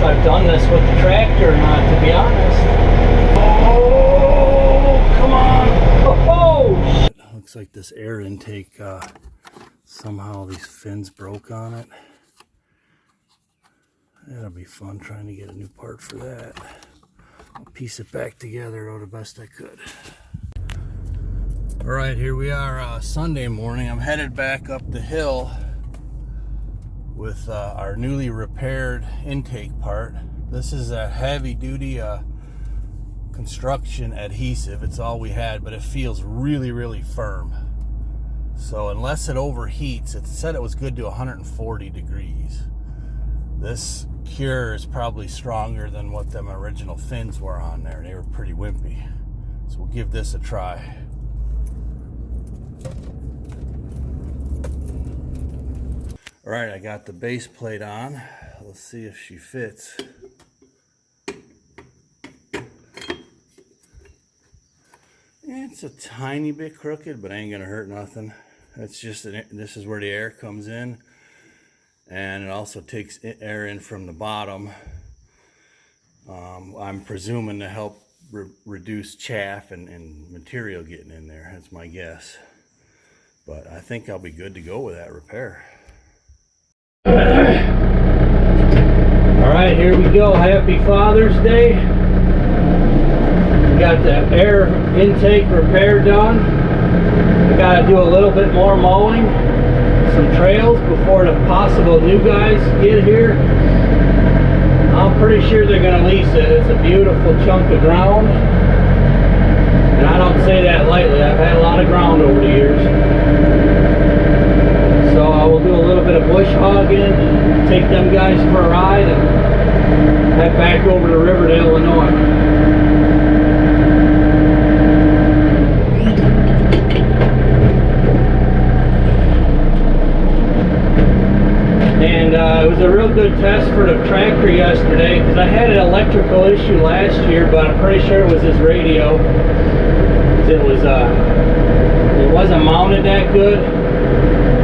if I've done this with the tractor or not, to be honest. Oh, come on. Oh, looks like this air intake, somehow these fins broke on it. That'll be fun trying to get a new part for that. I'll piece it back together the best I could. All right, here we are Sunday morning. I'm headed back up the hill with our newly repaired intake part. This is a heavy duty construction adhesive. It's all we had, but it feels really, really firm. So unless it overheats, it said it was good to 140 degrees. This cure is probably stronger than what them original fins were on there. They were pretty wimpy. So we'll give this a try. All right, I got the base plate on. Let's see if she fits. It's a tiny bit crooked, but ain't gonna hurt nothing. It's just, this is where the air comes in, and it also takes air in from the bottom. I'm presuming to help reduce chaff and material getting in there. That's my guess. But I think I'll be good to go with that repair. Alright, here we go. Happy Father's Day. Got the air intake repair done. I gotta do a little bit more mowing, some trails before the possible new guys get here. I'm pretty sure they're gonna lease it. It's a beautiful chunk of ground. And I don't say that lightly. I've had a lot of ground over the years. So I will do a little bit of bush hogging, take them guys for a ride, and head back over to Riverdale, Illinois. And it was a real good test for the tractor yesterday, because I had an electrical issue last year, but I'm pretty sure it was this radio. It wasn't mounted that good.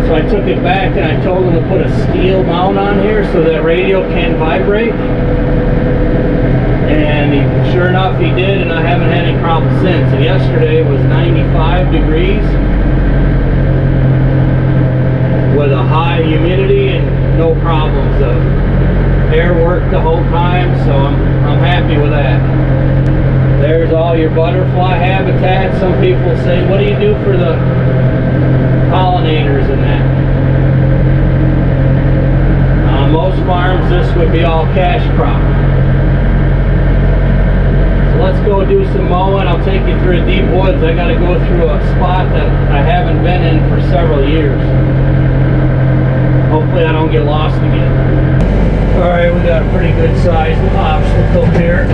So I took it back and I told them to put a steel mount on here so that radio can vibrate. And sure enough he did, and I haven't had any problems since. And yesterday it was 95 degrees with a high humidity and no problems. Air worked the whole time, so I'm happy with that. There's all your butterfly habitat. Some people say, what do you do for the pollinators and that? On most farms, this would be all cash crop. So let's go do some mowing. I'll take you through the deep woods. I got to go through a spot that I haven't been in for several years. Hopefully I don't get lost again. Alright, we got a pretty good sized obstacle here.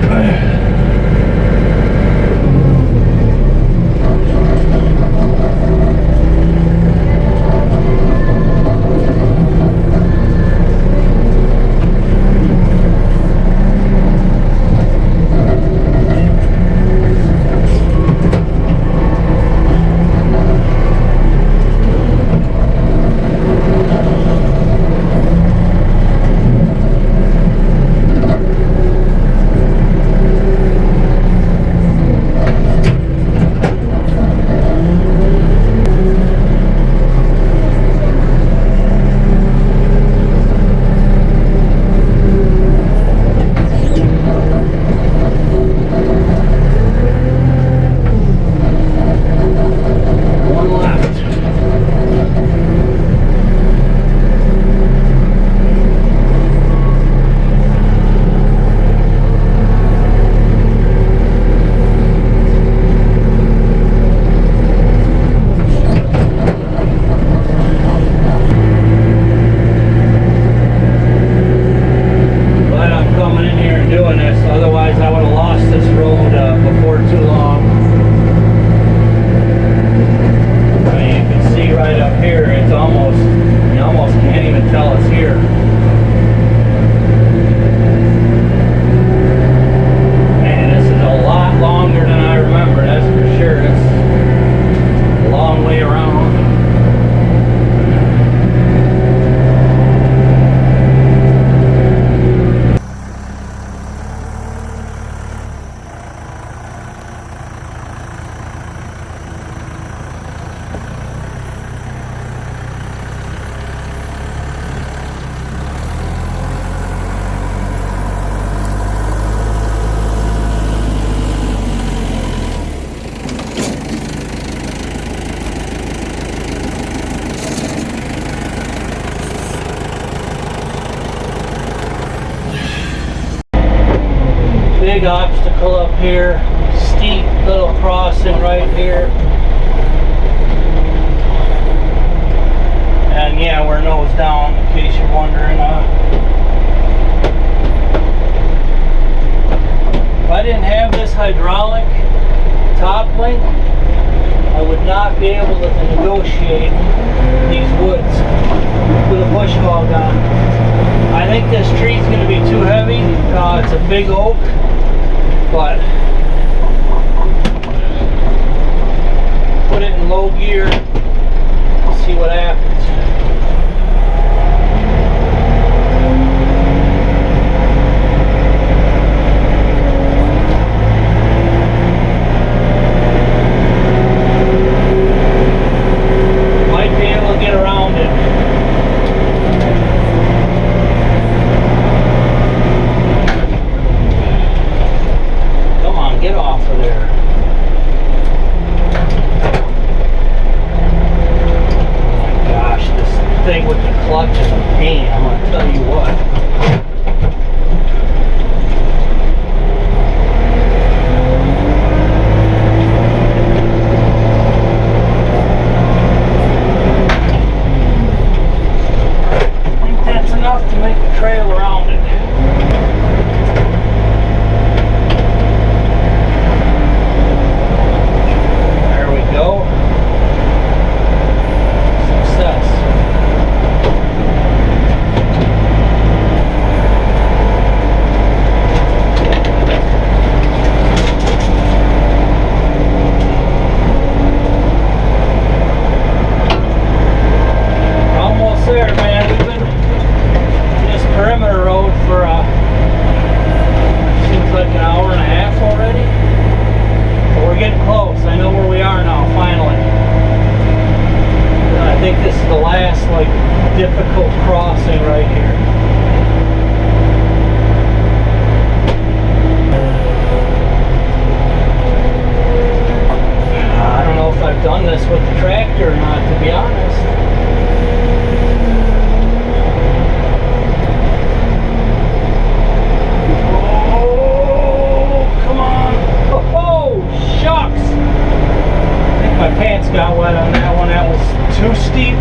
big obstacle up here. Steep little crossing right here. And yeah, we're nose down, in case you're wondering. If I didn't have this hydraulic top link, I would not be able to negotiate these woods with a bush hog on. I think this tree's going to be too heavy. It's a big oak, but put it in low gear, see what happens. Might be able to get around it. Come on, get off of there. Thing with the clutch is a pain, I'm going to tell you what. I think that's enough to make a trail around it. There we go. Success. Difficult crossing right here. I don't know if I've done this with the tractor or not, to be honest. Oh, come on. Oh, shucks. I think my pants got wet on that one. That was too steep.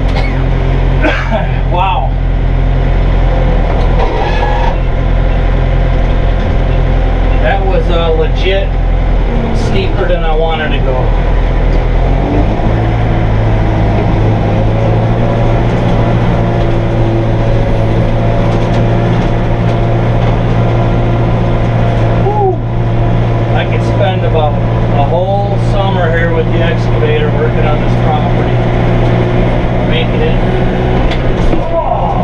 Wow. That was legit steeper than I wanted to go. Woo. I could spend about a whole summer here with the excavator working on this property. Making it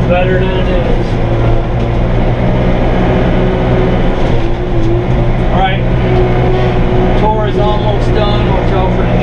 better than it is. Alright, tour is almost done. Watch out for the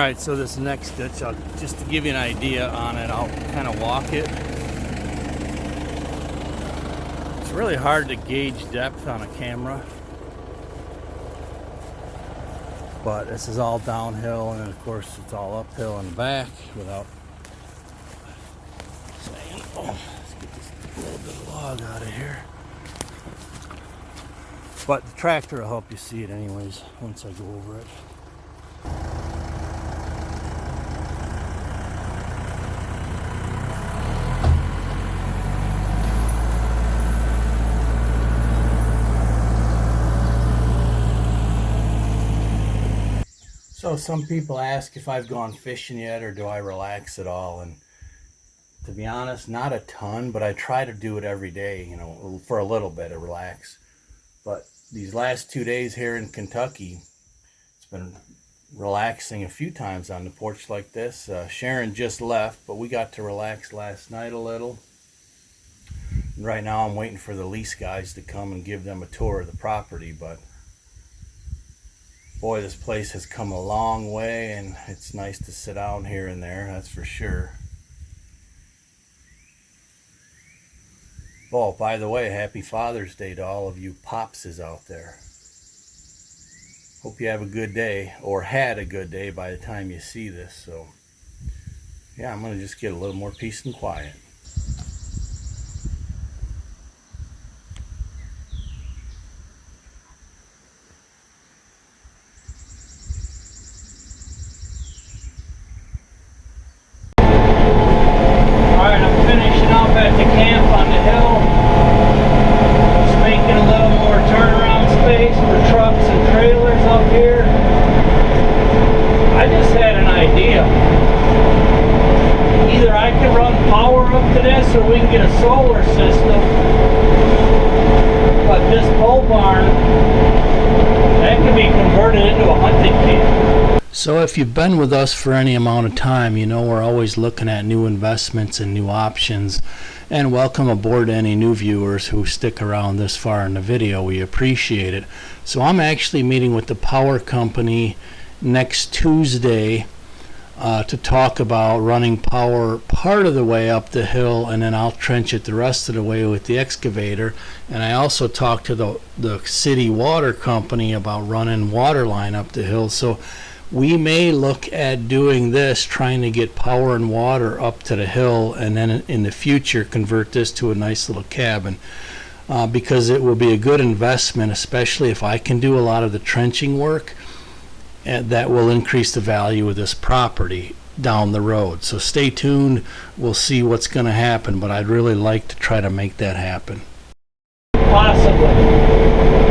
Alright, so this next ditch, just to give you an idea on it, I'll kind of walk it. It's really hard to gauge depth on a camera, but this is all downhill, and then of course it's all uphill in the back without saying. Oh, let's get this little bit of log out of here. But the tractor will help you see it anyways once I go over it. So some people ask if I've gone fishing yet or do I relax at all, and to be honest, not a ton, but I try to do it every day, you know, for a little bit of relax. But these last 2 days here in Kentucky, it's been relaxing a few times on the porch like this. Sharon just left, but we got to relax last night a little. And right now I'm waiting for the lease guys to come and give them a tour of the property, but boy, this place has come a long way, and it's nice to sit down here and there, that's for sure. Oh, by the way, happy Father's Day to all of you popses out there. Hope you have a good day, or had a good day by the time you see this. So, yeah, I'm going to just get a little more peace and quiet. So we can get a solar system, but this pole barn, that can be converted into a hunting camp. So if you've been with us for any amount of time, you know we're always looking at new investments and new options. And welcome aboard to any new viewers who stick around this far in the video. We appreciate it. So I'm actually meeting with the power company next Tuesday to talk about running power part of the way up the hill, and then I'll trench it the rest of the way with the excavator. And I also talked to the city water company about running water line up the hill. So we may look at doing this, trying to get power and water up to the hill, and then in the future convert this to a nice little cabin, because it will be a good investment, especially if I can do a lot of the trenching work. And that will increase the value of this property down the road. So stay tuned. We'll see what's going to happen, but I'd really like to try to make that happen. Possibly.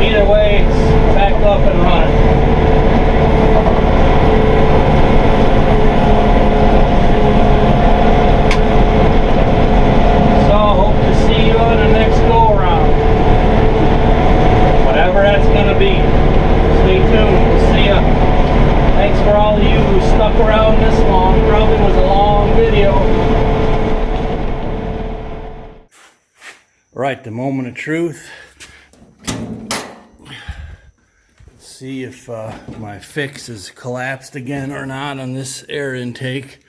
Either way, it's back up and running. So I hope to see you on the next go-around. Whatever that's going to be. Stay tuned. We'll see ya. Thanks for all of you who stuck around this long. Probably was a long video. Right, the moment of truth. See if my fix is collapsed again or not on this air intake.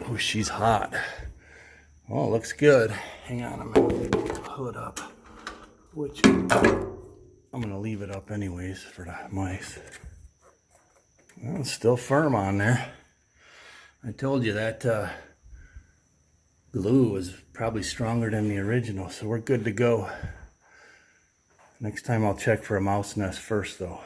Oh, she's hot. Oh, looks good. Hang on a minute. Put the hood up. Which I'm going to leave it up anyways for the mice. Well, it's still firm on there. I told you that glue is probably stronger than the original, so we're good to go. Next time I'll check for a mouse nest first though.